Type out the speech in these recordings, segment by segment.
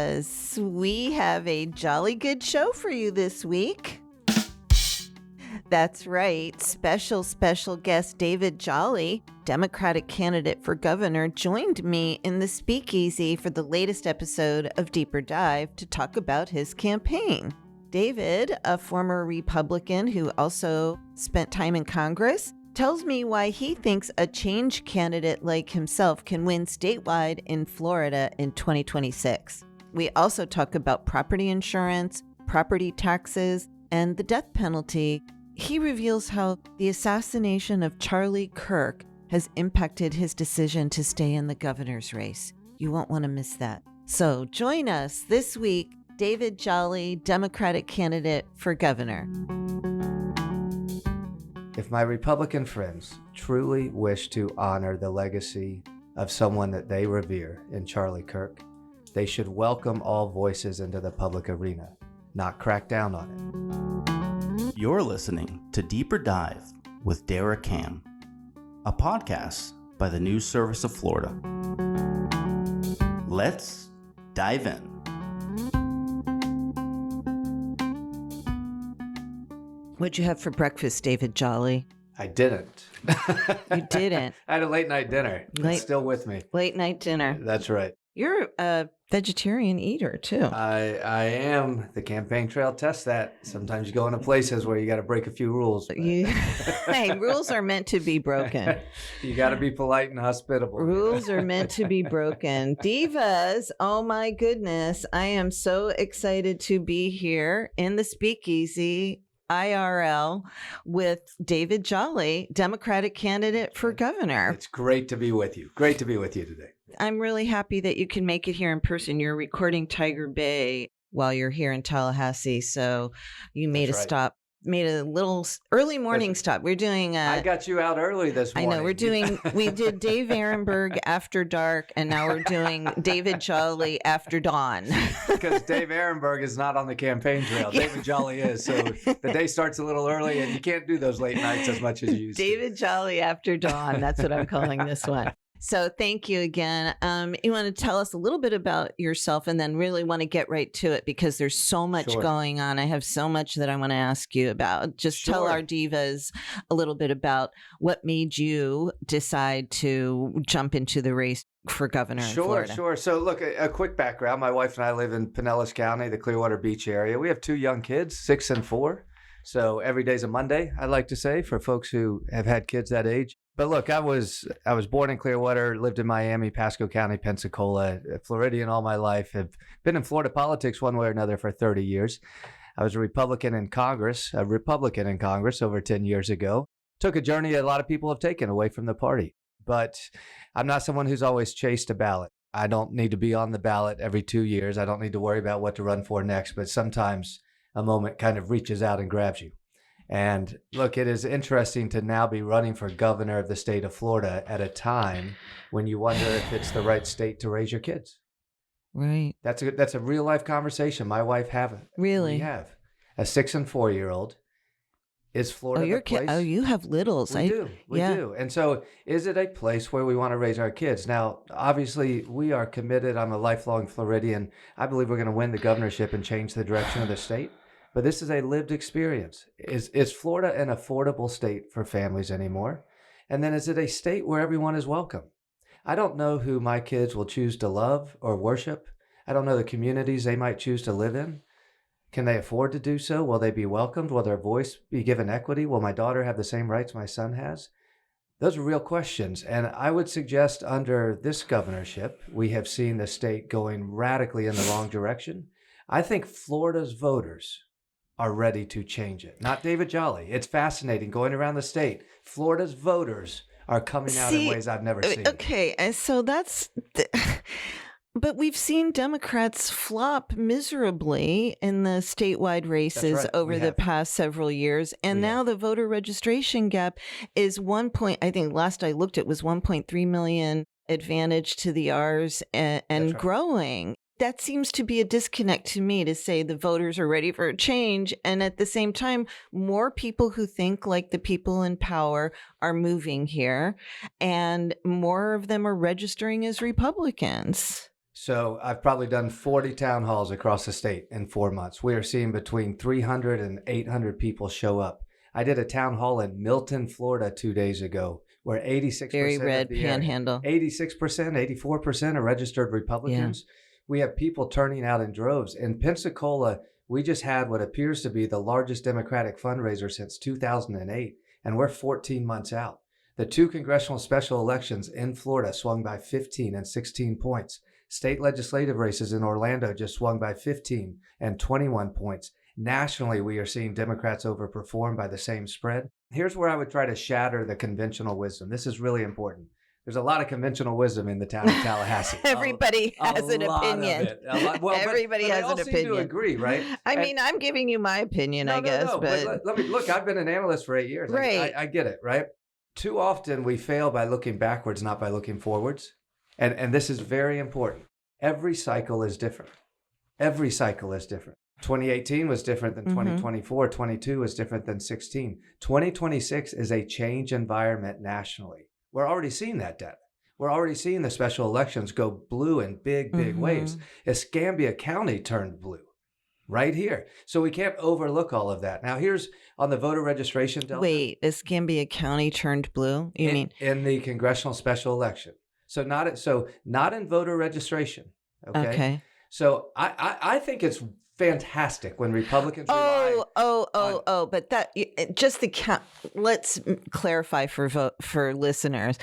because we have a jolly good show for you this week. That's right. Special guest David Jolly, Democratic candidate for governor, joined me in the Speakeasy for the latest episode of Deeper Dive to talk about his campaign. David, a former Republican who also spent time in Congress, tells me why he thinks a change candidate like himself can win statewide in Florida in 2026. We also talk about property insurance, property taxes, and the death penalty. He reveals how the assassination of Charlie Kirk has impacted his decision to stay in the governor's race. You won't want to miss that. So join us this week, David Jolly, Democratic candidate for governor. If my Republican friends truly wish to honor the legacy of someone that they revere in Charlie Kirk, they should welcome all voices into the public arena, not crack down on it. You're listening to Deeper Dive with Dara, a podcast by the News Service of Florida. Let's dive in. What'd you have for breakfast, David Jolly? I didn't. You didn't? I had a late night dinner. It's still with me. Late night dinner. That's right. You're a vegetarian eater, too. I am. The campaign trail tests that. Sometimes you go into places where you got to break a few rules. Hey, rules are meant to be broken. You got to be polite and hospitable. Rules are meant to be broken. Divas, oh my goodness. I am so excited to be here in the Speakeasy IRL with David Jolly, Democratic candidate for governor. It's great to be with you. Great to be with you today. I'm really happy that you can make it here in person. You're recording Tiger Bay while you're here in Tallahassee, so you made made a little early morning stop. We're doing I got you out early this morning. I know. We did Dave Ehrenberg after dark, and now we're doing David Jolly after dawn. Because Dave Ehrenberg is not on the campaign trail. Yeah. David Jolly is. So the day starts a little early, and you can't do those late nights as much as you used to. David Jolly after dawn. That's what I'm calling this one. So thank you again. You want to tell us a little bit about yourself and then really want to get right to it because there's so much going on. I have so much that I want to ask you about. Just tell our divas a little bit about what made you decide to jump into the race for governor in Florida. Sure. So look, a quick background. My wife and I live in Pinellas County, the Clearwater Beach area. We have 2 young kids, 6 and 4. So every day's a Monday, I like to say, for folks who have had kids that age. But look, I was born in Clearwater, lived in Miami, Pasco County, Pensacola, Floridian all my life. Have been in Florida politics one way or another for 30 years. I was a Republican in Congress over 10 years ago. Took a journey a lot of people have taken away from the party. But I'm not someone who's always chased a ballot. I don't need to be on the ballot every 2 years. I don't need to worry about what to run for next. But sometimes a moment kind of reaches out and grabs you. And look, it is interesting to now be running for governor of the state of Florida at a time when you wonder if it's the right state to raise your kids. Right. That's a real life conversation. My wife Really? We have a 6 and 4 year old. Is Florida the place? You have littles. We do. And so is it a place where we want to raise our kids? Now, obviously, we are committed. I'm a lifelong Floridian. I believe we're going to win the governorship and change the direction of the state. But this is a lived experience. Is Florida an affordable state for families anymore? And then is it a state where everyone is welcome? I don't know who my kids will choose to love or worship. I don't know the communities they might choose to live in. Can they afford to do so? Will they be welcomed? Will their voice be given equity? Will my daughter have the same rights my son has? Those are real questions. And I would suggest under this governorship, we have seen the state going radically in the wrong direction. I think Florida's voters are ready to change it. Not David Jolly. It's fascinating going around the state. Florida's voters are coming out in ways I've never seen. Okay, and so but we've seen Democrats flop miserably in the statewide races over the past several years. And now the voter registration gap is I think last I looked, it was 1.3 million advantage to the R's and growing. That seems to be a disconnect to me to say the voters are ready for a change. And at the same time, more people who think like the people in power are moving here and more of them are registering as Republicans. So I've probably done 40 town halls across the state in 4 months. We are seeing between 300 and 800 people show up. I did a town hall in Milton, Florida 2 days ago, where 86% Very red of the panhandle. 86%, 84% are registered Republicans. Yeah. We have people turning out in droves. In Pensacola, we just had what appears to be the largest Democratic fundraiser since 2008, and we're 14 months out. The 2 congressional special elections in Florida swung by 15 and 16 points. State legislative races in Orlando just swung by 15 and 21 points. Nationally, we are seeing Democrats overperform by the same spread. Here's where I would try to shatter the conventional wisdom. This is really important. There's a lot of conventional wisdom in the town of Tallahassee. Everybody has an opinion. Everybody has an opinion. They all seem to agree, right? I mean, I'm giving you my opinion, I guess. No. But let me look. I've been an analyst for 8 years. Right. I get it, right? Too often we fail by looking backwards, not by looking forwards. And this is very important. Every cycle is different. Every cycle is different. 2018 was different than 2024. 22 is different than 16. 2026 is a change environment nationally. We're already seeing that data. We're already seeing the special elections go blue in big waves. Escambia County turned blue right here. So we can't overlook all of that. Now, here's on the voter registration, Delta. Wait, Escambia County turned blue? You mean? In the congressional special election. So not in voter registration. Okay. So I think it's fantastic when Republicans rely on... but that just the count. Let's clarify for listeners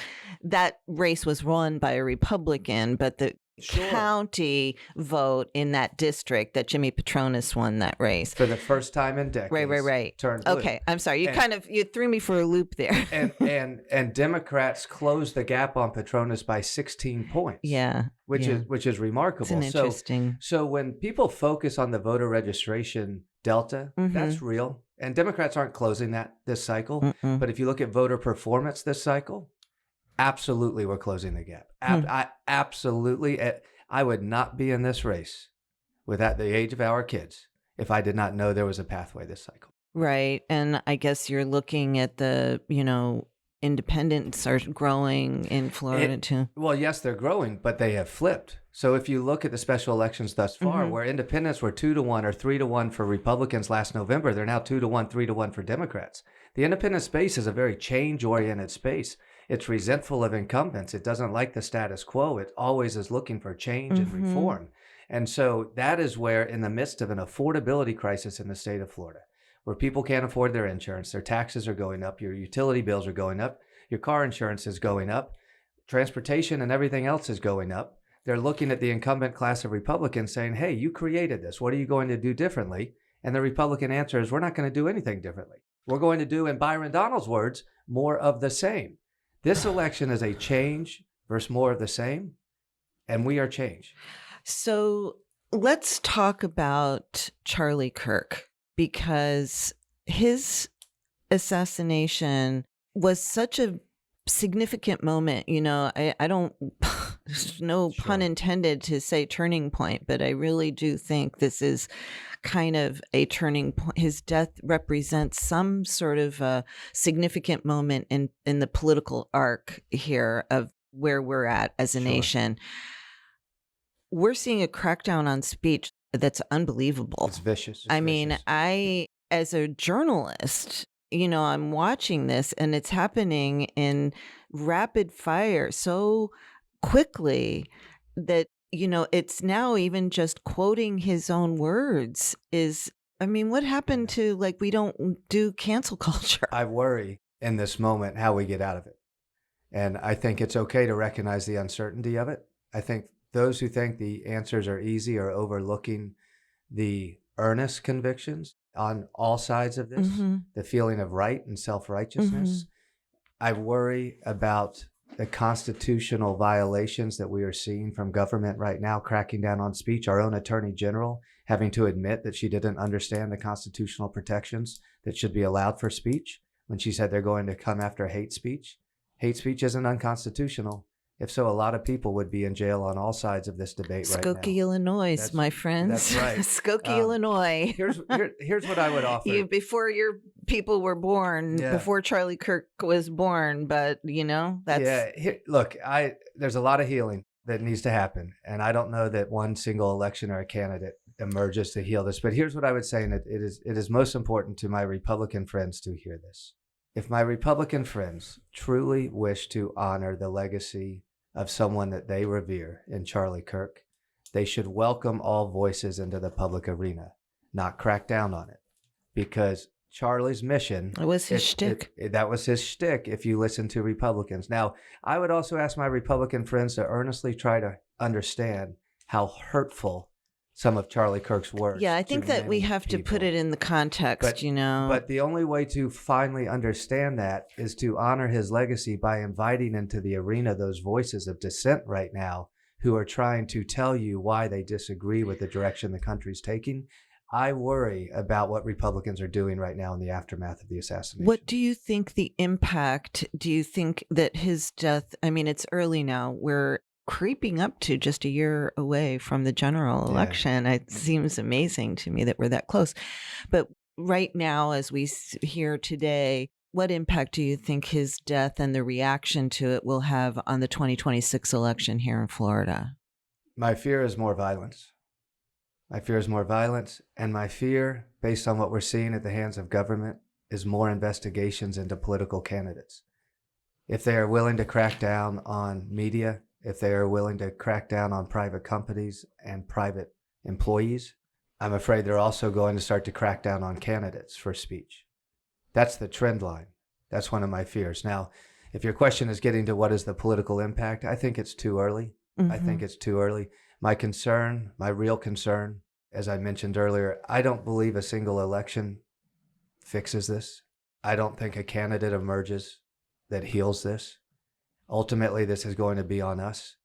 that race was won by a Republican, but the county vote in that district that Jimmy Patronis won that race for the first time in decades. Right. Turned blue. Okay, I'm sorry. You threw me for a loop there. and Democrats closed the gap on Patronis by 16 points. Yeah. Which is remarkable. It's interesting. So when people focus on the voter registration delta, that's real. And Democrats aren't closing that this cycle. But if you look at voter performance this cycle, absolutely we're closing the gap. I would not be in this race without the age of our kids if I did not know there was a pathway this cycle. Right. And I guess you're looking at the, independents are growing in Florida too. Well, yes, they're growing, but they have flipped. So if you look at the special elections thus far, where independents were 2-1 or 3-1 for Republicans last November, they're now 2-1, 3-1 for Democrats. The independent space is a very change-oriented space. It's resentful of incumbents. It doesn't like the status quo. It always is looking for change and reform. And so that is where, in the midst of an affordability crisis in the state of Florida, where people can't afford their insurance, their taxes are going up, your utility bills are going up, your car insurance is going up, transportation and everything else is going up. They're looking at the incumbent class of Republicans saying, hey, you created this. What are you going to do differently? And the Republican answer is, we're not going to do anything differently. We're going to do, in Byron Donald's words, more of the same. This election is a change versus more of the same, and we are change. So let's talk about Charlie Kirk, because his assassination was such a significant moment. I don't, there's no pun intended to say turning point, but I really do think this is kind of a turning point. His death represents some sort of a significant moment in the political arc here of where we're at as a nation. We're seeing a crackdown on speech that's unbelievable. It's vicious. I, as a journalist, I'm watching this and it's happening in rapid fire so quickly that, it's now even just quoting his own words what happened to, we don't do cancel culture? I worry in this moment how we get out of it. And I think it's okay to recognize the uncertainty of it. I think those who think the answers are easy are overlooking the earnest convictions on all sides of this, the feeling of right and self-righteousness. I worry about the constitutional violations that we are seeing from government right now, cracking down on speech. Our own Attorney General having to admit that she didn't understand the constitutional protections that should be allowed for speech when she said they're going to come after hate speech. Hate speech isn't unconstitutional. If so, a lot of people would be in jail on all sides of this debate right now. Skokie, Illinois, my friends. That's right. Skokie, Illinois. Here's what I would offer. Before your people were born, before Charlie Kirk was born, but that's... Yeah, look, there's a lot of healing that needs to happen. And I don't know that one single election or a candidate emerges to heal this. But here's what I would say, and it is most important to my Republican friends to hear this. If my Republican friends truly wish to honor the legacy of someone that they revere in Charlie Kirk, they should welcome all voices into the public arena, not crack down on it. Because Charlie's mission... It was his shtick. That was his shtick if you listen to Republicans. Now, I would also ask my Republican friends to earnestly try to understand how hurtful some of Charlie Kirk's words. Yeah, I think that we have to put it in the context, But the only way to finally understand that is to honor his legacy by inviting into the arena those voices of dissent right now who are trying to tell you why they disagree with the direction the country's taking. I worry about what Republicans are doing right now in the aftermath of the assassination. What do you think the impact, do you think that his death, I mean, it's early now, we're creeping up to just a year away from the general election. It seems amazing to me that we're that close. But right now, as we hear today, what impact do you think his death and the reaction to it will have on the 2026 election here in Florida? My fear is more violence. My fear is more violence, and my fear, based on what we're seeing at the hands of government, is more investigations into political candidates. If they are willing to crack down on media, if they are willing to crack down on private companies and private employees, I'm afraid they're also going to start to crack down on candidates for speech. That's the trend line. That's one of my fears. Now, if your question is getting to what is the political impact, I think it's too early. I think it's too early. My concern, my real concern, as I mentioned earlier, I don't believe a single election fixes this. I don't think a candidate emerges that heals this. Ultimately, this is going to be on us,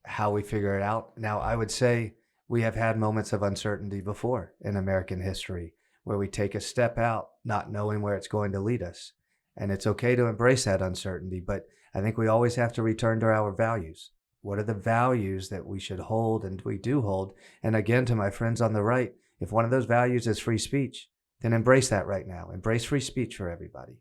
how we figure it out. Now, I would say we have had moments of uncertainty before in American history where we take a step out not knowing where it's going to lead us. And it's okay to embrace that uncertainty, but I think we always have to return to our values. What are the values that we should hold and we do hold? And again, to my friends on the right, if one of those values is free speech, then embrace that right now. Embrace free speech for everybody.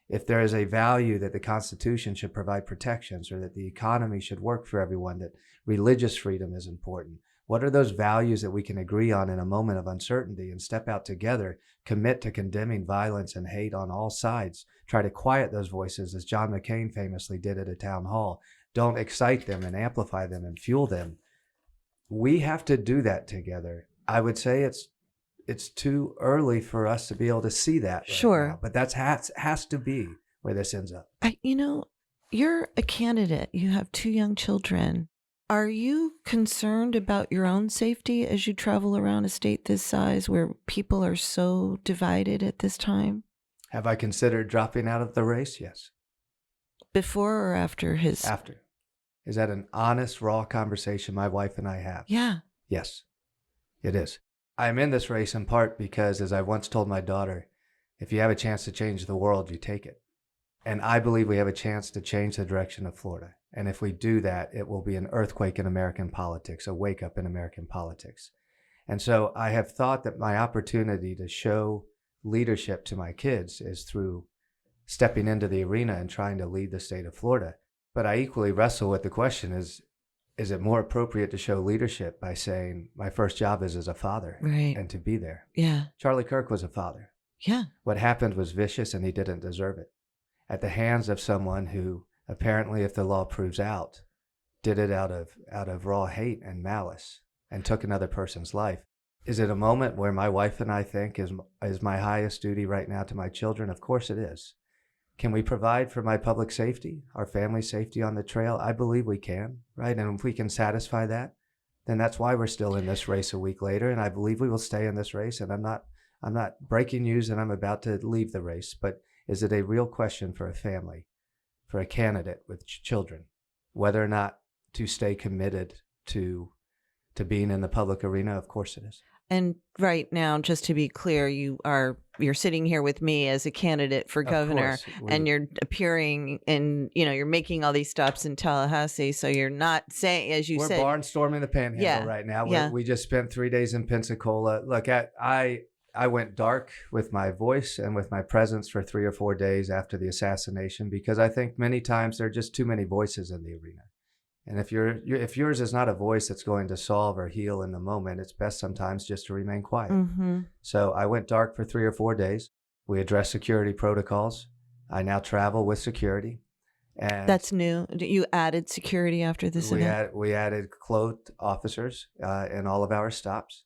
If there is a value that the Constitution should provide protections or that the economy should work for everyone, that religious freedom is important, what are those values that we can agree on in a moment of uncertainty and step out together, commit to condemning violence and hate on all sides, try to quiet those voices as John McCain famously did at a town hall. Don't excite them and amplify them and fuel them. We have to do that together. I would say it's too early for us to be able to see that right now, but that has to be where this ends up. You're a candidate. You have 2 young children. Are you concerned about your own safety as you travel around a state this size where people are so divided at this time? Have I considered dropping out of the race? Yes. Before or after his? After. Is that an honest, raw conversation my wife and I have? Yeah. Yes, it is. I'm in this race in part because, as I once told my daughter, if you have a chance to change the world, you take it. And I believe we have a chance to change the direction of Florida. And if we do that, it will be an earthquake in American politics, a wake up in American politics. And so I have thought that my opportunity to show leadership to my kids is through stepping into the arena and trying to lead the state of Florida. But I equally wrestle with the question, is it more appropriate to show leadership by saying my first job is as a father and to be there? Yeah. Charlie Kirk was a father. Yeah. What happened was vicious and he didn't deserve it. At the hands of someone who apparently, if the law proves out, did it out of raw hate and malice and took another person's life. Is it a moment where my wife and I think is my highest duty right now to my children? Of course it is. Can we provide for my public safety, our family safety on the trail? I believe we can, right? And if we can satisfy that, then that's why we're still in this race a week later. And I believe we will stay in this race. And I'm not breaking news and I'm about to leave the race, but is it a real question for a family, for a candidate with children, whether or not to stay committed to being in the public arena? Of course it is. And right now, just to be clear, you're sitting here with me as a candidate for governor, and you're appearing in, you're making all these stops in Tallahassee. So you're not saying, as you said, we're barnstorming the Panhandle right now. We just spent 3 days in Pensacola. Look, I went dark with my voice and with my presence for 3 or 4 days after the assassination, because I think many times there are just too many voices in the arena. And if if yours is not a voice that's going to solve or heal in the moment, it's best sometimes just to remain quiet. Mm-hmm. So I went dark for 3 or 4 days. We addressed security protocols. I now travel with security. And That's new. You added security after this event? we added clothed officers in all of our stops,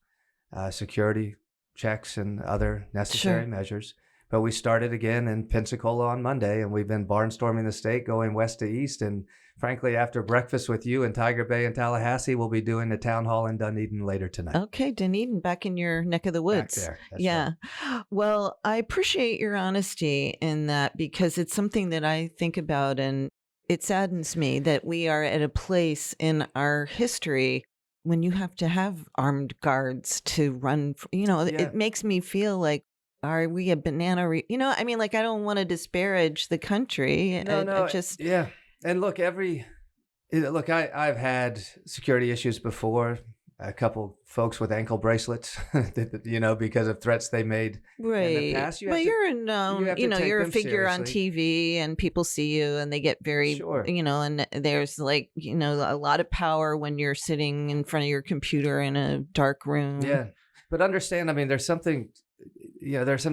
security checks and other necessary measures. But we started again in Pensacola on Monday, and we've been barnstorming the state, going west to east. And frankly, after breakfast with you in Tiger Bay and Tallahassee, we'll be doing the town hall in Dunedin later tonight. Okay, Dunedin, back in your neck of the woods. Back there. That's yeah. right. Well, I appreciate your honesty in that, because it's something that I think about, and it saddens me that we are at a place in our history when you have to have armed guards to run. It makes me feel like, are we a banana? I mean, like, I don't want to disparage the country. No, yeah. And look, I've had security issues before. A couple folks with ankle bracelets, because of threats they made in the past. You're a known, you're a figure seriously on TV, and people see you and they get very, and there's like, a lot of power when you're sitting in front of your computer in a dark room. Yeah. But understand, I mean, there's some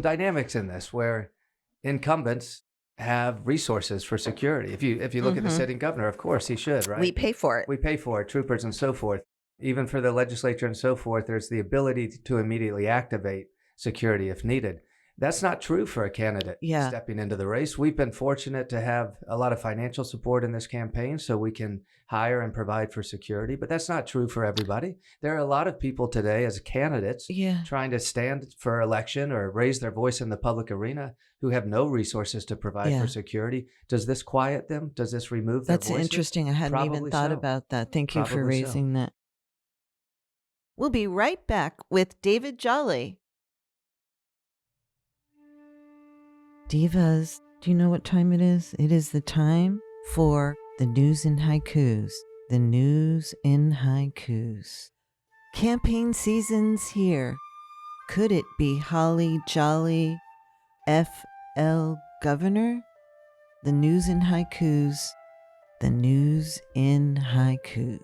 dynamics in this where incumbents have resources for security. If you look at the sitting governor, of course he should, right? We pay for it. We pay for it, troopers and so forth. Even for the legislature and so forth, there's the ability to immediately activate security if needed. That's not true for a candidate stepping into the race. We've been fortunate to have a lot of financial support in this campaign so we can hire and provide for security, but that's not true for everybody. There are a lot of people today as candidates trying to stand for election or raise their voice in the public arena who have no resources to provide for security. Does this quiet them? Does this remove their voices? That's interesting. I hadn't even thought about that. Thank you for raising that. We'll be right back with David Jolly. Divas, do you know what time it is? It is the time for the news in haikus. The news in haikus. Campaign season's here. Could it be Holly Jolly FL Governor? The news in haikus. The news in haikus.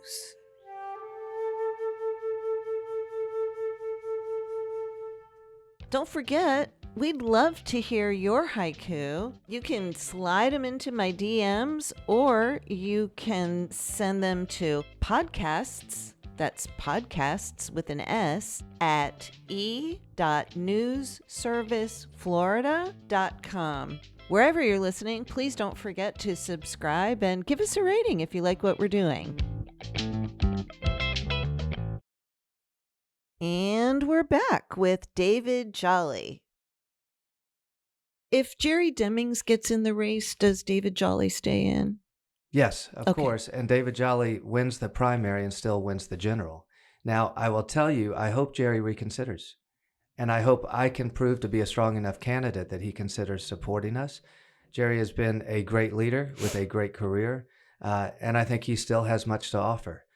Don't forget, we'd love to hear your haiku. You can slide them into my DMs, or you can send them to podcasts, that's podcasts with an S, at e.newsserviceflorida.com. Wherever you're listening, please don't forget to subscribe and give us a rating if you like what we're doing. And we're back with David Jolly. If Jerry Demings gets in the race, does David Jolly stay in? Yes, of course. And David Jolly wins the primary and still wins the general. Now, I will tell you, I hope Jerry reconsiders. And I hope I can prove to be a strong enough candidate that he considers supporting us. Jerry has been a great leader with a great career, and I think he still has much to offer.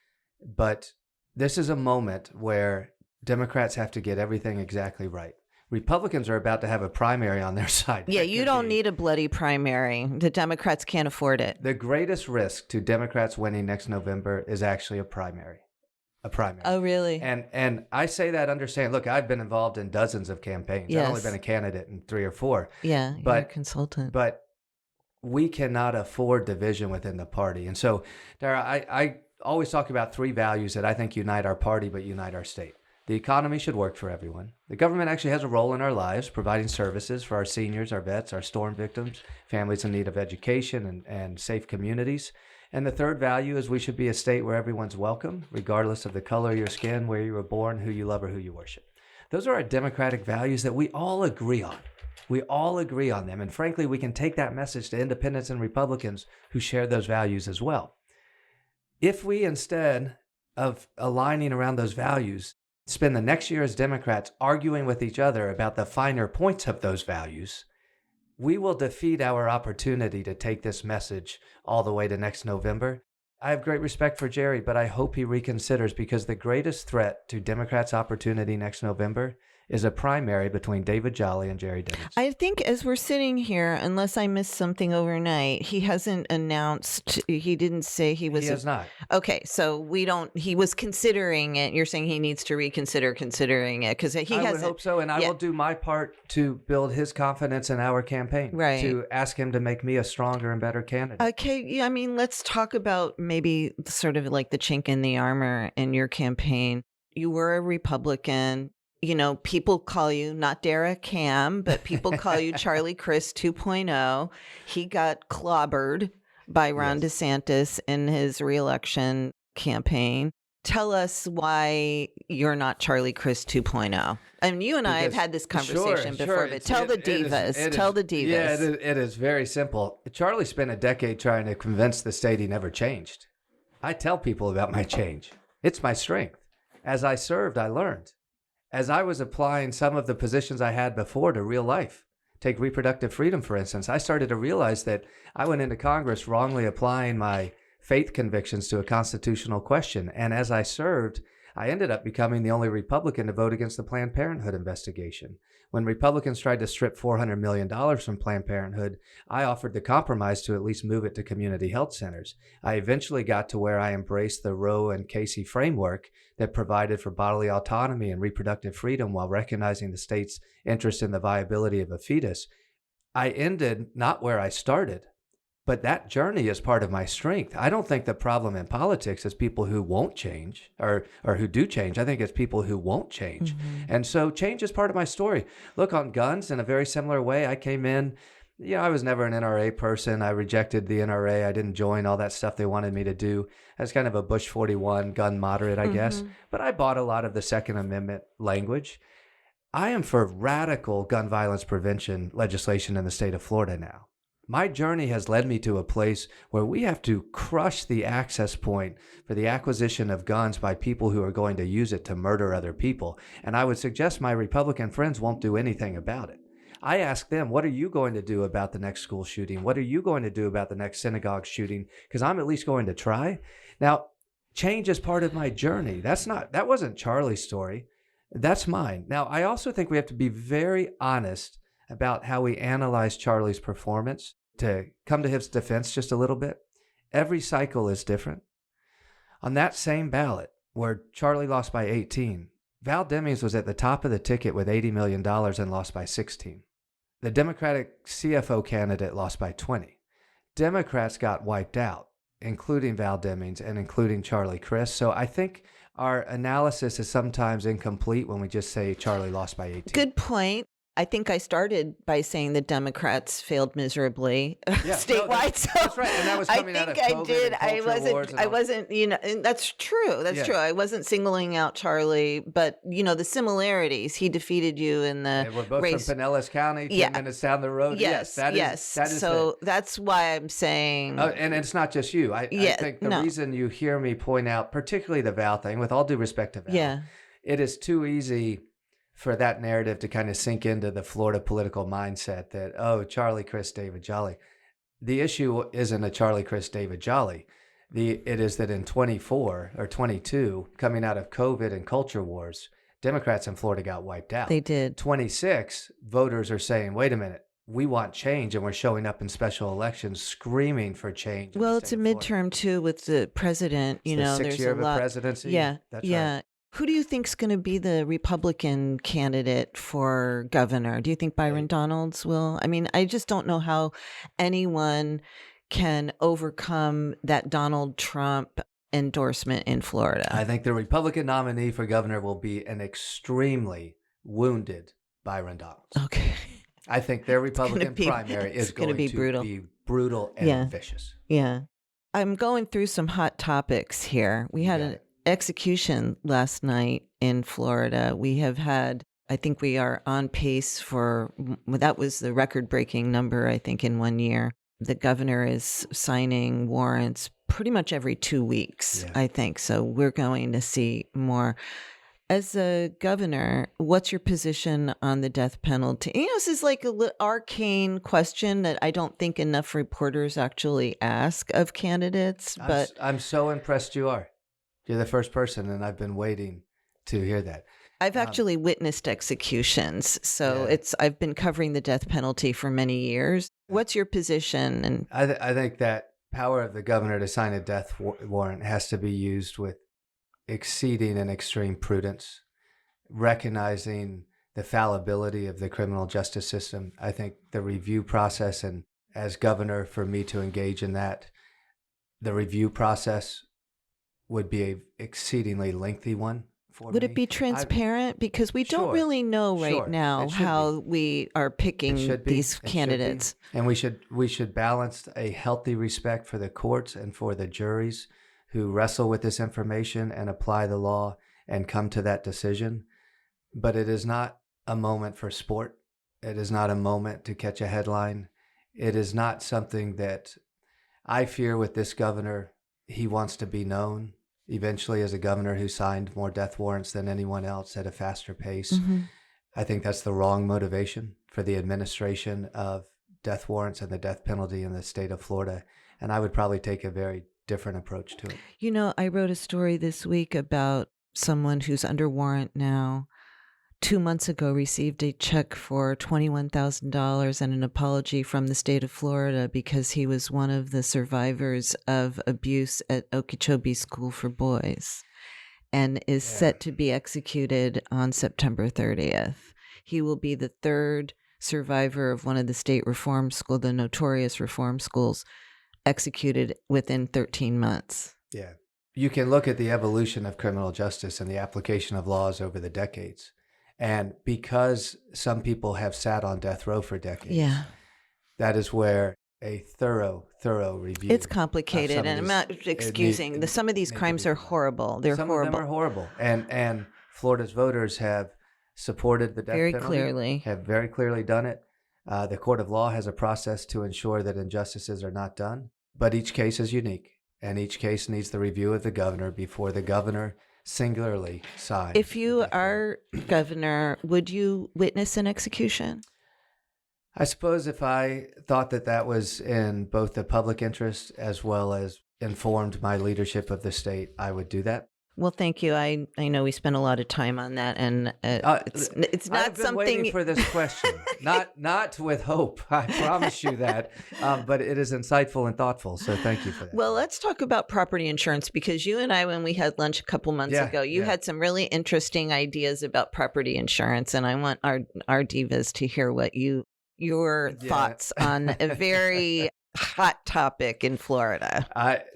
But this is a moment where Democrats have to get everything exactly right. Republicans are about to have a primary on their side. Yeah, you don't need a bloody primary. The Democrats can't afford it. The greatest risk to Democrats winning next November is actually a primary. Oh, really? And I say that understand. Look, I've been involved in dozens of campaigns. Yes. I've only been a candidate in 3 or 4. Yeah, you're a consultant. But we cannot afford division within the party. And so, Dara, I always talk about 3 values that I think unite our party but unite our state. The economy should work for everyone. The government actually has a role in our lives, providing services for our seniors, our vets, our storm victims, families in need of education and safe communities. And the third value is we should be a state where everyone's welcome, regardless of the color of your skin, where you were born, who you love, or who you worship. Those are our democratic values that we all agree on. We all agree on them. And frankly, we can take that message to independents and Republicans who share those values as well. If we, instead of aligning around those values, spend the next year as Democrats arguing with each other about the finer points of those values, we will defeat our opportunity to take this message all the way to next November. I have great respect for Jerry, but I hope he reconsiders, because the greatest threat to Democrats' opportunity next November is a primary between David Jolly and Jerry Dimmons. I think as we're sitting here, unless I missed something overnight, he hasn't announced, he didn't say he was. He has not. Okay, so he was considering it. You're saying he needs to reconsider considering it because he I has. would hope so, and I will do my part to build his confidence in our campaign. Right. To ask him to make me a stronger and better candidate. Okay, yeah, I mean, let's talk about maybe sort of like the chink in the armor in your campaign. You were a Republican. You know, people call you not Dara Cam, but people call you Charlie Chris 2.0. He got clobbered by Ron DeSantis in his reelection campaign. Tell us why you're not Charlie Chris 2.0. I mean, you and I have had this conversation before, but tell the divas. Tell the divas. Yeah, it is very simple. Charlie spent a decade trying to convince the state he never changed. I tell people about my change. It's my strength. As I served, I learned. As I was applying some of the positions I had before to real life, take reproductive freedom, for instance, I started to realize that I went into Congress wrongly applying my faith convictions to a constitutional question. And as I served, I ended up becoming the only Republican to vote against the Planned Parenthood investigation. When Republicans tried to strip $400 million from Planned Parenthood, I offered the compromise to at least move it to community health centers. I eventually got to where I embraced the Roe and Casey framework that provided for bodily autonomy and reproductive freedom while recognizing the state's interest in the viability of a fetus. I ended not where I started, but that journey is part of my strength. I don't think the problem in politics is people who won't change or who do change. I think it's people who won't change. Mm-hmm. And so change is part of my story. Look, on guns, in a very similar way, I came in, I was never an NRA person. I rejected the NRA. I didn't join all that stuff they wanted me to do. I was kind of a Bush 41 gun moderate, I guess. But I bought a lot of the Second Amendment language. I am for radical gun violence prevention legislation in the state of Florida now. My journey has led me to a place where we have to crush the access point for the acquisition of guns by people who are going to use it to murder other people. And I would suggest my Republican friends won't do anything about it. I ask them, what are you going to do about the next school shooting? What are you going to do about the next synagogue shooting? Because I'm at least going to try. Now, change is part of my journey. That wasn't Charlie's story. That's mine. Now, I also think we have to be very honest about how we analyze Charlie's performance. To come to his defense just a little bit, every cycle is different. On that same ballot, where Charlie lost by 18, Val Demings was at the top of the ticket with $80 million and lost by 16. The Democratic CFO candidate lost by 20. Democrats got wiped out, including Val Demings and including Charlie Chris. So I think our analysis is sometimes incomplete when we just say Charlie lost by 18. Good point. I think I started by saying the Democrats failed miserably statewide. No, that's right, and that was coming out of COVID. I did. I wasn't. And that's true. That's true. I wasn't singling out Charlie, but the similarities. He defeated you in the we're both race from Pinellas County, 10 minutes down the road. Yes, that is. So that's why I'm saying. And it's not just you. I think the reason you hear me point out, particularly the Val thing, with all due respect to Val, it is too easy for that narrative to kind of sink into the Florida political mindset that, Charlie, Chris, David, Jolly. The issue isn't a Charlie, Chris, David, Jolly. It is that in 24 or 22, coming out of COVID and culture wars, Democrats in Florida got wiped out. They did. 26, voters are saying, wait a minute, we want change, and we're showing up in special elections screaming for change. Well, it's a midterm, too, with the president. There's there's a a lot. presidency. Yeah, That's yeah. Right. Who do you think's going to be the Republican candidate for governor? Do you think Byron Donalds will? I mean, I just don't know how anyone can overcome that Donald Trump endorsement in Florida. I think the Republican nominee for governor will be an extremely wounded Byron Donalds. Okay. I think their Republican primary is going to be brutal and vicious. Yeah. I'm going through some hot topics here. We had an execution last night in Florida. We have had, I think we are on pace for, that was the record-breaking number, I think, in 1 year. The governor is signing warrants pretty much every 2 weeks, I think. So we're going to see more. As a governor, what's your position on the death penalty? This is like an arcane question that I don't think enough reporters actually ask of candidates. But I'm so impressed you are. You're the first person, and I've been waiting to hear that. I've actually witnessed executions, so Yeah. I've been covering the death penalty for many years. What's your position? And I think that power of the governor to sign a death warrant has to be used with exceeding and extreme prudence, recognizing the fallibility of the criminal justice system. I think the review process, and as governor, for me to engage in that, the review process would be a exceedingly lengthy one for would me. it be transparent? Because we don't Sure, really know right sure. now It should how we are picking It should be. these It should be. candidates. And we should balance a healthy respect for the courts and for the juries who wrestle with this information and apply the law and come to that decision. But it is not a moment for sport. It is not a moment to catch a headline. It is not something that I fear with this governor. He wants to be known eventually as a governor who signed more death warrants than anyone else at a faster pace. Mm-hmm. I think that's the wrong motivation for the administration of death warrants and the death penalty in the state of Florida. And I would probably take a very different approach to it. You know, I wrote a story this week about someone who's under warrant now. 2 months ago, received a check for $21,000 and an apology from the state of Florida because he was one of the survivors of abuse at Okeechobee School for Boys and is set to be executed on September 30th. He will be the third survivor of one of the state reform school, the notorious reform schools, executed within 13 months. Yeah. You can look at the evolution of criminal justice and the application of laws over the decades. And because some people have sat on death row for decades, that is where a thorough review. It's complicated, and I'm not excusing. Some of these crimes are horrible. They're some horrible. Some of them are horrible. And Florida's voters have supported the death very penalty, clearly. Have very clearly done it. The court of law has a process to ensure that injustices are not done. But each case is unique, and each case needs the review of the governor before the governor singularly signs. If you are governor, would you witness an execution? I suppose if I thought that that was in both the public interest as well as informed my leadership of the state, I would do that. Well, thank you. I know we spent a lot of time on that, and it's not I've been something. waiting for this question, not with hope. I promise you that, but it is insightful and thoughtful. So thank you for that. Well, let's talk about property insurance, because you and I, when we had lunch a couple months ago, you had some really interesting ideas about property insurance, and I want our divas to hear what your thoughts on a very hot topic in Florida.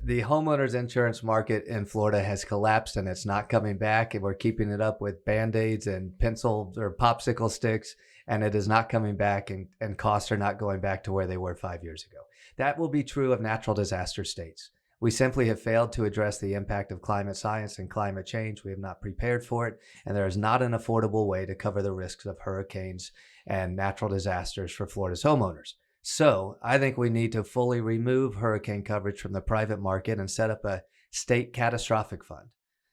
The homeowners insurance market in Florida has collapsed, and it's not coming back. And we're keeping it up with Band-Aids and pencils or popsicle sticks, and it is not coming back, and costs are not going back to where they were 5 years ago. That will be true of natural disaster states. We simply have failed to address the impact of climate science and climate change. We have not prepared for it, and there is not an affordable way to cover the risks of hurricanes and natural disasters for Florida's homeowners. So I think we need to fully remove hurricane coverage from the private market and set up a state catastrophic fund.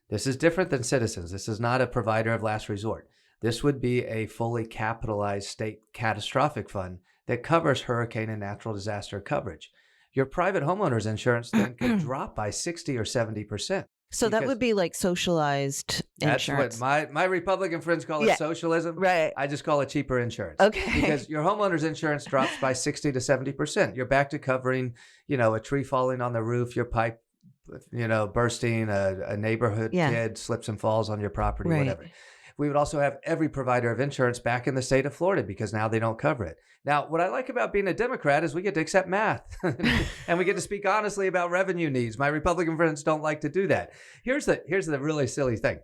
This is different than Citizens. This is not a provider of last resort. This would be a fully capitalized state catastrophic fund that covers hurricane and natural disaster coverage. Your private homeowners insurance then could drop by 60 or 70%. So that would be like socialized insurance. That's what my Republican friends call it, socialism. Right. I just call it cheaper insurance. Okay. Because your homeowner's insurance drops by 60 to 70%. You're back to covering, a tree falling on the roof, your pipe, bursting, a neighborhood kid slips and falls on your property, whatever. We would also have every provider of insurance back in the state of Florida because now they don't cover it. Now, what I like about being a Democrat is we get to accept math and we get to speak honestly about revenue needs. My Republican friends don't like to do that. Here's the really silly thing.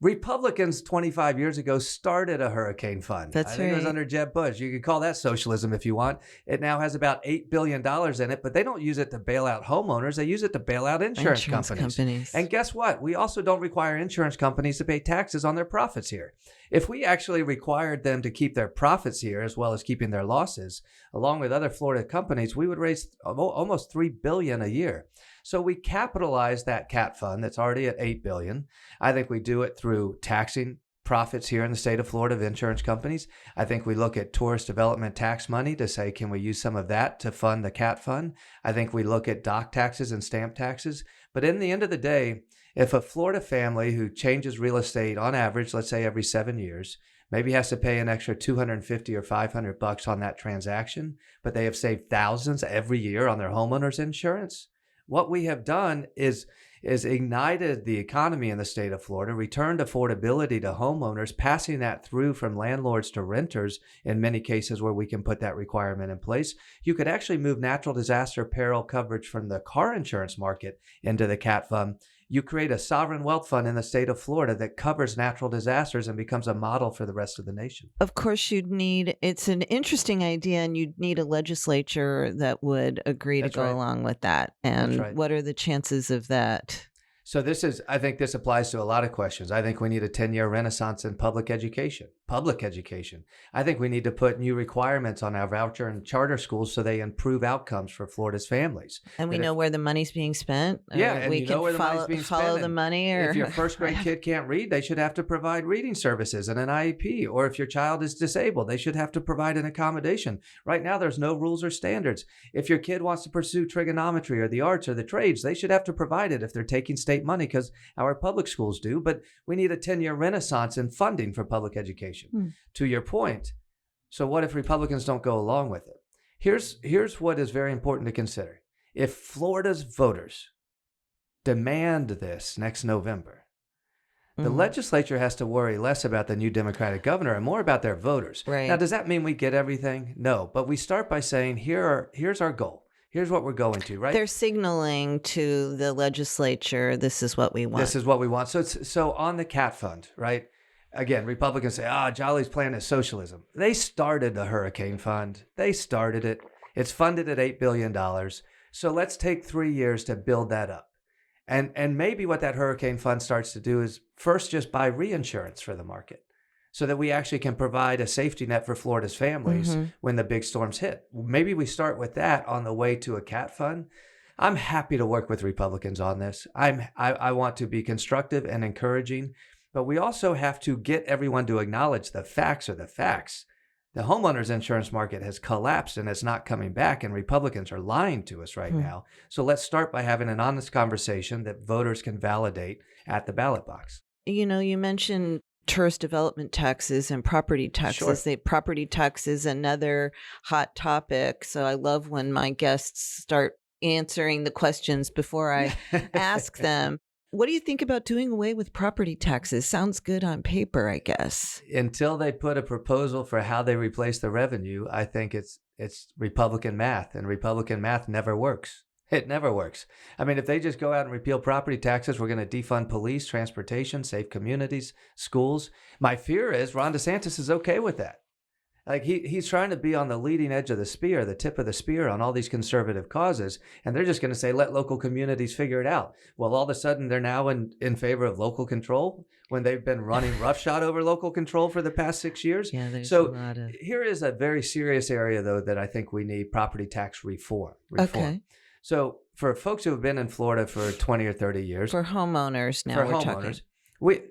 Republicans 25 years ago started a hurricane fund. I think it was under Jeb Bush. You could call that socialism if you want. It now has about $8 billion in it, but they don't use it to bail out homeowners. They use it to bail out insurance companies. And guess what? We also don't require insurance companies to pay taxes on their profits here. If we actually required them to keep their profits here as well as keeping their losses, along with other Florida companies, we would raise almost $3 billion a year. So we capitalize that cat fund that's already at $8 billion. I think we do it through taxing profits here in the state of Florida of insurance companies. I think we look at tourist development tax money to say, can we use some of that to fund the CAT fund? I think we look at dock taxes and stamp taxes. But in the end of the day, if a Florida family who changes real estate on average, let's say every 7 years, maybe has to pay an extra $250 or $500 on that transaction, but they have saved thousands every year on their homeowners insurance, what we have done is ignited the economy in the state of Florida, returned affordability to homeowners, passing that through from landlords to renters in many cases where we can put that requirement in place. You could actually move natural disaster peril coverage from the car insurance market into the CAT fund. You create a sovereign wealth fund in the state of Florida that covers natural disasters and becomes a model for the rest of the nation. Of course, it's an interesting idea, and you'd need a legislature that would agree to go along with that. And what are the chances of that? So I think this applies to a lot of questions. I think we need a 10-year renaissance in public education. I think we need to put new requirements on our voucher and charter schools so they improve outcomes for Florida's families. And we know where the money's being spent. Yeah, and we can follow the money. Or... If your first grade kid can't read, they should have to provide reading services and an IEP. Or if your child is disabled, they should have to provide an accommodation. Right now, there's no rules or standards. If your kid wants to pursue trigonometry or the arts or the trades, they should have to provide it if they're taking state money, because our public schools do. But we need a 10-year renaissance in funding for public education. To your point, so what if Republicans don't go along with it? Here's what is very important to consider. If Florida's voters demand this next November, the legislature has to worry less about the new Democratic governor and more about their voters. Right. Now, does that mean we get everything? No, but we start by saying, here's our goal. Here's what we're going to, right? They're signaling to the legislature, this is what we want. This is what we want. So on the CAT fund, right? Again, Republicans say, Jolly's plan is socialism. They started the hurricane fund. They started it. It's funded at $8 billion. So let's take 3 years to build that up. And maybe what that hurricane fund starts to do is first just buy reinsurance for the market so that we actually can provide a safety net for Florida's families when the big storms hit. Maybe we start with that on the way to a CAT fund. I'm happy to work with Republicans on this. I want to be constructive and encouraging. But we also have to get everyone to acknowledge the facts are the facts. The homeowners insurance market has collapsed and it's not coming back, and Republicans are lying to us right now. So let's start by having an honest conversation that voters can validate at the ballot box. You know, you mentioned tourist development taxes and property taxes. Sure. Property tax is another hot topic. So I love when my guests start answering the questions before I ask them. What do you think about doing away with property taxes? Sounds good on paper, I guess. Until they put a proposal for how they replace the revenue, I think it's Republican math, and Republican math never works. It never works. I mean, if they just go out and repeal property taxes, we're going to defund police, transportation, safe communities, schools. My fear is Ron DeSantis is okay with that. Like he's trying to be on the leading edge of the spear, the tip of the spear on all these conservative causes. And they're just going to say, let local communities figure it out. Well, all of a sudden they're now in favor of local control when they've been running roughshod over local control for the past 6 years. Yeah, there's so a lot of... Here is a very serious area, though, that I think we need property tax reform. Okay. So for folks who have been in Florida for 20 or 30 years. For homeowners now, we're talking.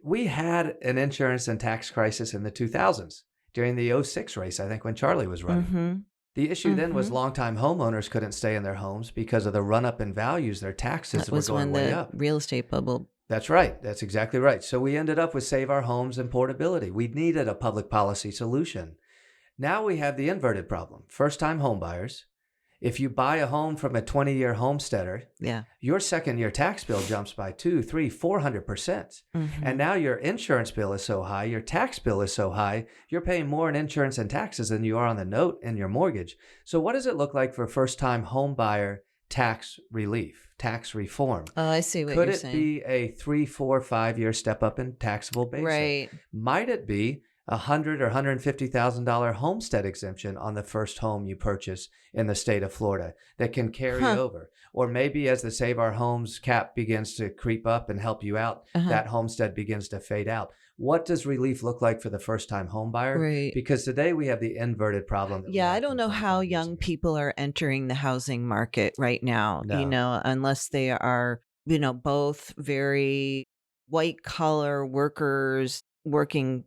We had an insurance and tax crisis in the 2000s. During the 2006 race, I think, when Charlie was running. The issue then was longtime homeowners couldn't stay in their homes because of the run-up in values. Their taxes were going way up. That was when the real estate bubble. That's right. That's exactly right. So we ended up with Save Our Homes and portability. We needed a public policy solution. Now we have the inverted problem. First-time homebuyers. If you buy a home from a 20-year homesteader, your second-year tax bill jumps by 200%, 300%, 400%. And now your insurance bill is so high, your tax bill is so high, you're paying more in insurance and taxes than you are on the note and your mortgage. So what does it look like for first-time homebuyer tax relief, tax reform? Oh, I see what you're saying. Could it be a 3, 4, 5-year step up in taxable basis? Right. Might it be $100,000 or $150,000 homestead exemption on the first home you purchase in the state of Florida that can carry over? Or maybe as the Save Our Homes cap begins to creep up and help you out, that homestead begins to fade out. What does relief look like for the first-time home buyer? Right. Because today we have the inverted problem. I don't know how young people are entering the housing market right now, unless they are, both very white-collar workers, working,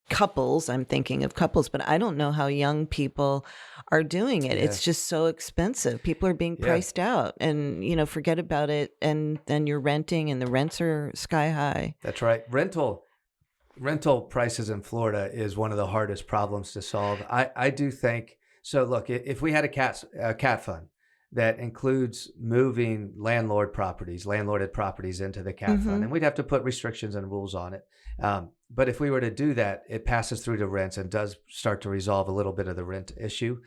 couples. I'm thinking of couples, but I don't know how young people are doing it. Yeah. It's just so expensive. People are being priced out and, forget about it. And then you're renting and the rents are sky high. That's right. Rental prices in Florida is one of the hardest problems to solve. I do think so. Look, if we had a cat fund that includes moving landlorded properties into the cat fund, and we'd have to put restrictions and rules on it. But if we were to do that, it passes through to rents and does start to resolve a little bit of the rent issue.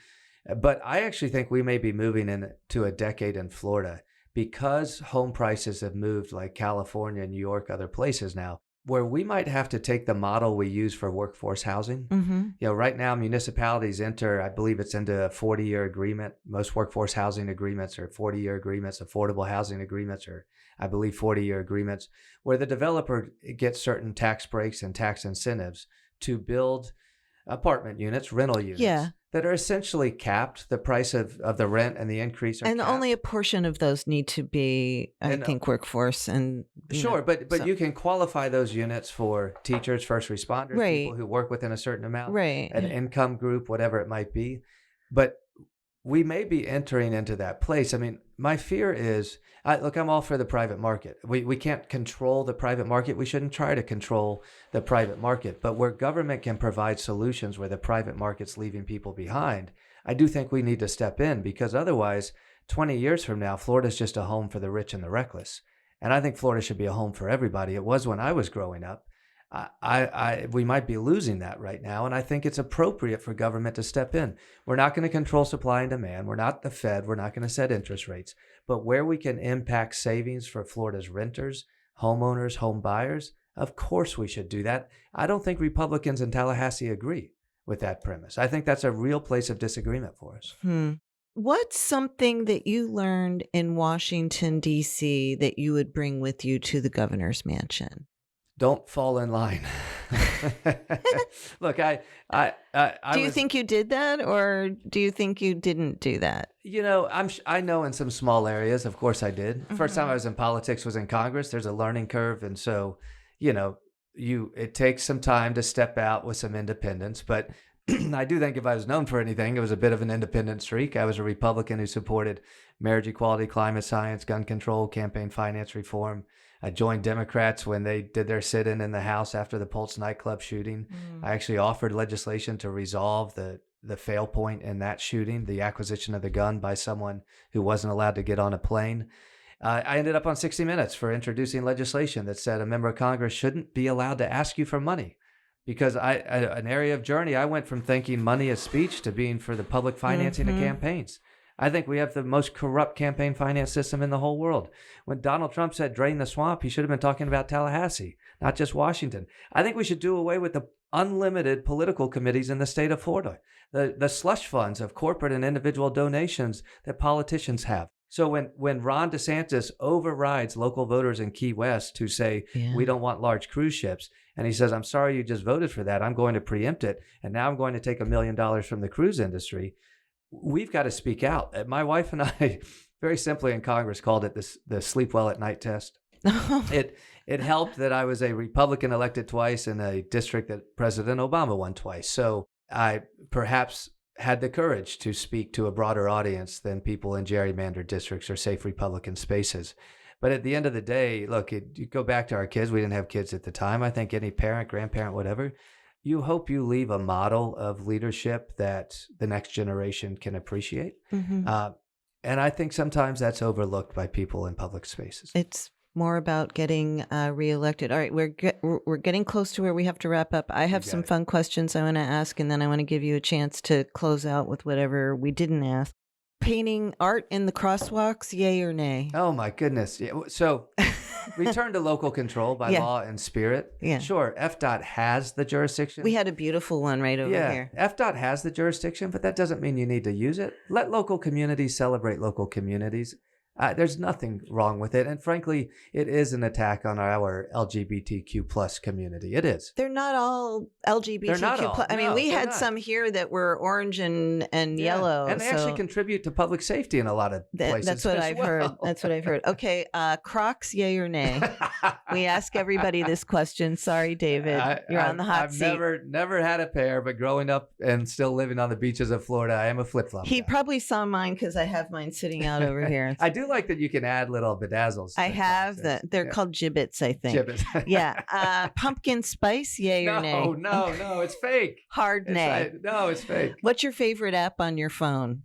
But I actually think we may be moving into a decade in Florida because home prices have moved like California, New York, other places now, where we might have to take the model we use for workforce housing. Right now municipalities enter, I believe it's into a 40-year agreement. Most workforce housing agreements are 40-year agreements. Affordable housing agreements are, I believe, 40-year agreements, where the developer gets certain tax breaks and tax incentives to build apartment units, rental units, that are essentially capped. The price of the rent and the increase are and capped. only a portion of those need to be, I think, workforce. And but you can qualify those units for teachers, first responders, people who work within a certain amount, an income group, whatever it might be. But we may be entering into that place. I mean, my fear is, I'm all for the private market. We can't control the private market. We shouldn't try to control the private market. But where government can provide solutions where the private market's leaving people behind, I do think we need to step in, because otherwise, 20 years from now, Florida's just a home for the rich and the reckless. And I think Florida should be a home for everybody. It was when I was growing up. We might be losing that right now, and I think it's appropriate for government to step in. We're not going to control supply and demand. We're not the Fed. We're not going to set interest rates. But where we can impact savings for Florida's renters, homeowners, home buyers, of course we should do that. I don't think Republicans in Tallahassee agree with that premise. I think that's a real place of disagreement for us. What's something that you learned in Washington, D.C. that you would bring with you to the governor's mansion? Don't fall in line. Look, do you think you did that, or do you think you didn't do that? I know in some small areas, of course I did. First time I was in politics was in Congress. There's a learning curve. And so, it takes some time to step out with some independence. But I do think if I was known for anything, it was a bit of an independent streak. I was a Republican who supported marriage equality, climate science, gun control, campaign finance reform. I joined Democrats when they did their sit-in in the House after the Pulse nightclub shooting. I actually offered legislation to resolve the fail point in that shooting, the acquisition of the gun by someone who wasn't allowed to get on a plane. I ended up on 60 Minutes for introducing legislation that said a member of Congress shouldn't be allowed to ask you for money. Because an area of journey, I went from thinking money is speech to being for the public financing of campaigns. I think we have the most corrupt campaign finance system in the whole world. When Donald Trump said drain the swamp, he should have been talking about Tallahassee, not just Washington. I think we should do away with the unlimited political committees in the state of Florida, the slush funds of corporate and individual donations that politicians have. So when Ron DeSantis overrides local voters in Key West who say, we don't want large cruise ships, and he says, I'm sorry you just voted for that, I'm going to preempt it, and now I'm going to take $1 million from the cruise industry, we've got to speak out. My wife and I, very simply in Congress, called it the sleep well at night test. It helped that I was a Republican elected twice in a district that President Obama won twice. So I perhaps had the courage to speak to a broader audience than people in gerrymandered districts or safe Republican spaces. But at the end of the day, look, you go back to our kids. We didn't have kids at the time. I think any parent, grandparent, whatever, you hope you leave a model of leadership that the next generation can appreciate. And I think sometimes that's overlooked by people in public spaces. It's more about getting reelected. All right, we're getting close to where we have to wrap up. I have some fun questions I want to ask, and then I want to give you a chance to close out with whatever we didn't ask. Painting art in the crosswalks, yay or nay? Oh my goodness. Yeah. So return to local control by law and spirit. Yeah. Sure, FDOT has the jurisdiction. We had a beautiful one right over here. FDOT has the jurisdiction, but that doesn't mean you need to use it. Let local communities celebrate local communities. There's nothing wrong with it. And frankly, it is an attack on our LGBTQ plus community. It is. They're not all LGBTQ+. They're not all. I mean, No, we they're had not. some here that were orange and Yeah. yellow. And they actually contribute to public safety in a lot of places. That's what as I've well. heard. That's what I've heard. Okay, Crocs, yay or nay? We ask everybody this question. Sorry, David. You're on the hot I've seat. never had a pair, but growing up and still living on the beaches of Florida, I am a flip-flop He guy. probably saw mine because I have mine sitting out over here. I do like that you can add little bedazzles. I to have Crocs. that. They're called gibbets, I think. Gibbets. Yeah. Pumpkin spice, yay or nay? No, it's fake. Hard nay. No, it's fake. What's your favorite app on your phone?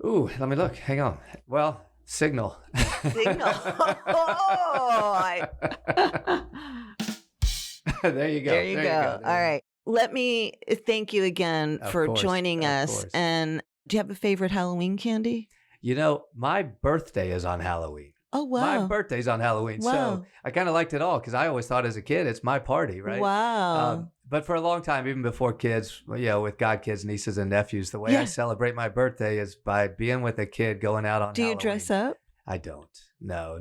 Ooh, let me look. Hang on. Well, Signal. Signal. There you go. There you go. All right. Let me thank you again Of for course, joining of us. course. And do you have a favorite Halloween candy? You know, my birthday is on Halloween. Oh, wow. My birthday's on Halloween. Wow. So I kind of liked it all because I always thought as a kid, it's my party, right? Wow. But for a long time, even before kids, with godkids, nieces, and nephews, the way I celebrate my birthday is by being with a kid going out on Do you Halloween. dress up? I don't. No.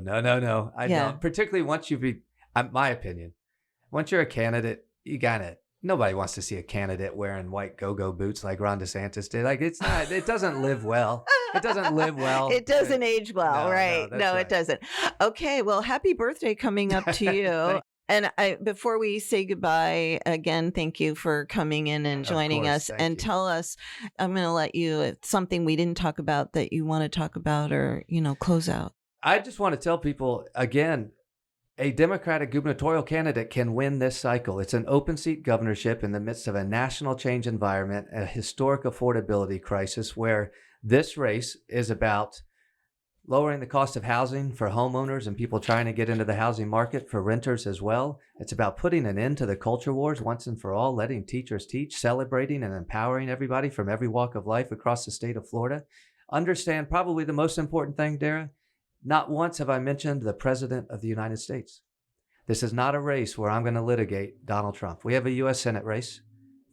I Yeah. don't. Particularly once my opinion, once you're a candidate, nobody wants to see a candidate wearing white go-go boots like Ron DeSantis did. Like, it doesn't live well. It doesn't live well. It doesn't age well, No, right? that's No, right. it doesn't. Okay, well, happy birthday coming up to you. And before we say goodbye, again, thank you for coming in and joining course, us. thank And you. tell us, I'm going to let you, if something we didn't talk about that you want to talk about or, close out. I just want to tell people, again, a Democratic gubernatorial candidate can win this cycle. It's an open seat governorship in the midst of a national change environment, a historic affordability crisis where this race is about lowering the cost of housing for homeowners and people trying to get into the housing market, for renters as well. It's about putting an end to the culture wars once and for all, letting teachers teach, celebrating and empowering everybody from every walk of life across the state of Florida. Understand probably the most important thing, Dara, not once have I mentioned the President of the United States. This is not a race where I'm going to litigate Donald Trump. We have a U.S. Senate race.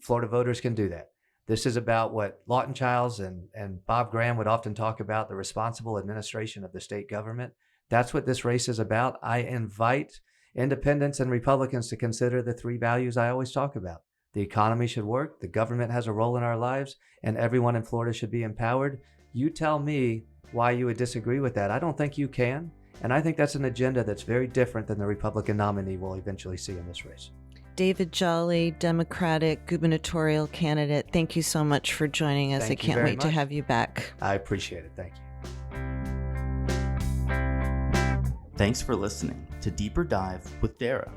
Florida voters can do that. This is about what Lawton Childs and Bob Graham would often talk about, the responsible administration of the state government. That's what this race is about. I invite independents and Republicans to consider the three values I always talk about. The economy should work, the government has a role in our lives, and everyone in Florida should be empowered. You tell me why you would disagree with that. I don't think you can. And I think that's an agenda that's very different than the Republican nominee we'll eventually see in this race. David Jolly, Democratic gubernatorial candidate, thank you so much for joining us. Thank I you can't very wait to much. have you back. I appreciate it. Thank you. Thanks for listening to Deeper Dive with Dara,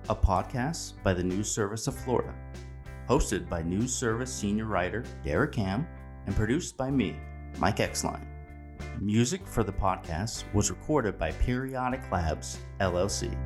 a podcast by the News Service of Florida, hosted by News Service senior writer Dara Cam and produced by me, Mike Exline. Music for the podcast was recorded by Periodic Labs, LLC.